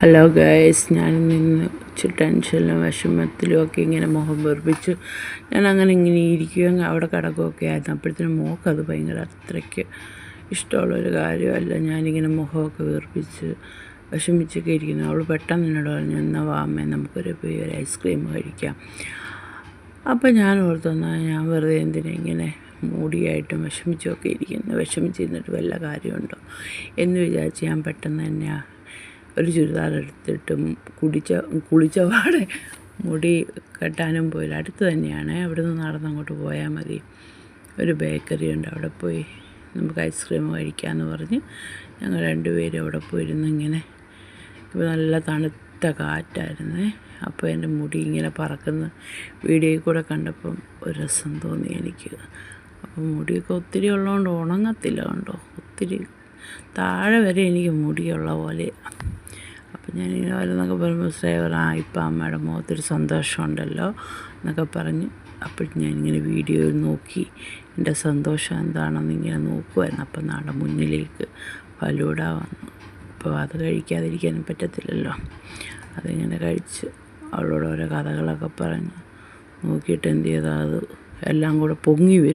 Hello guys, ഞാനിന്ന് ഇച്ചിരി ടെൻഷനിലും വിഷമത്തിലും ഒക്കെ ഇങ്ങനെ മുഖം വീർപ്പിച്ച് ഞാനങ്ങനെ ഇങ്ങനെ ഇരിക്കുകയും അവിടെ കിടക്കുകയൊക്കെ ആയിരുന്നു. അപ്പോഴത്തേനും മോൾക്കത് ഭയങ്കര അത്രയ്ക്ക് ഇഷ്ടമുള്ളൊരു കാര്യമല്ല ഞാനിങ്ങനെ മുഖമൊക്കെ വീർപ്പിച്ച് വിഷമിച്ചൊക്കെ ഇരിക്കുന്നു. അവൾ പെട്ടെന്ന് എന്നോട് പറഞ്ഞു, എന്നാൽ വാ അമ്മേ നമുക്കൊരു പോയി ഒരു ഐസ്ക്രീം കഴിക്കാം. അപ്പോൾ ഞാൻ ഓർത്തെന്നാൽ ഞാൻ വെറുതെ എന്തിനാ ഇങ്ങനെ മൂടിയായിട്ടും വിഷമിച്ചൊക്കെ ഇരിക്കുന്നു, വിഷമിച്ചിരുന്നിട്ട് വല്ല കാര്യമുണ്ടോ എന്ന് വിചാരിച്ച് ഞാൻ പെട്ടെന്ന് തന്നെ ഒരു ചുരിദാർ എടുത്തിട്ട് കുളിച്ച പാടെ മുടി കെട്ടാനും പോയില്ല. അടുത്ത് തന്നെയാണ്, അവിടെ നിന്ന് നടന്നങ്ങോട്ട് പോയാൽ മതി. ഒരു ബേക്കറി ഉണ്ട്, അവിടെ പോയി നമുക്ക് ഐസ്ക്രീം കഴിക്കാമെന്ന് പറഞ്ഞ് ഞങ്ങൾ രണ്ടുപേരും അവിടെ പോയിരുന്നു. ഇങ്ങനെ ഇപ്പോൾ നല്ല തണുത്ത കാറ്റായിരുന്നേ. അപ്പോൾ എൻ്റെ മുടി ഇങ്ങനെ പറക്കുന്ന വീഡിയോയിൽ കൂടെ കണ്ടപ്പം ഒരു രസം തോന്നി എനിക്ക്. അപ്പോൾ മുടിയൊക്കെ ഒത്തിരി ഉള്ളതുകൊണ്ട് ഉണങ്ങത്തില്ല, കണ്ടോ, ഒത്തിരി താഴെ വരെ എനിക്ക് മുടിയുള്ള പോലെ. അപ്പം ഞാനിങ്ങനെ വരുന്നൊക്കെ പറയുമ്പോൾ സേവർ ഇപ്പം അമ്മയുടെ മുഖത്തൊരു സന്തോഷമുണ്ടല്ലോ എന്നൊക്കെ പറഞ്ഞ് അപ്പോൾ ഞാനിങ്ങനെ വീഡിയോയിൽ നോക്കി എൻ്റെ സന്തോഷം എന്താണെന്ന് ഇങ്ങനെ നോക്കുമായിരുന്നു. അപ്പം നാളെ മുന്നിലേക്ക് ഫലൂഡ വന്നു. അപ്പോൾ അത് കഴിക്കാതിരിക്കാനും പറ്റത്തില്ലല്ലോ. അതിങ്ങനെ കഴിച്ച് അവളോട് ഓരോ കഥകളൊക്കെ പറഞ്ഞ് നോക്കിയിട്ട് എന്ത് ചെയ്താൽ അത് എല്ലാം കൂടെ പൊങ്ങി വരും.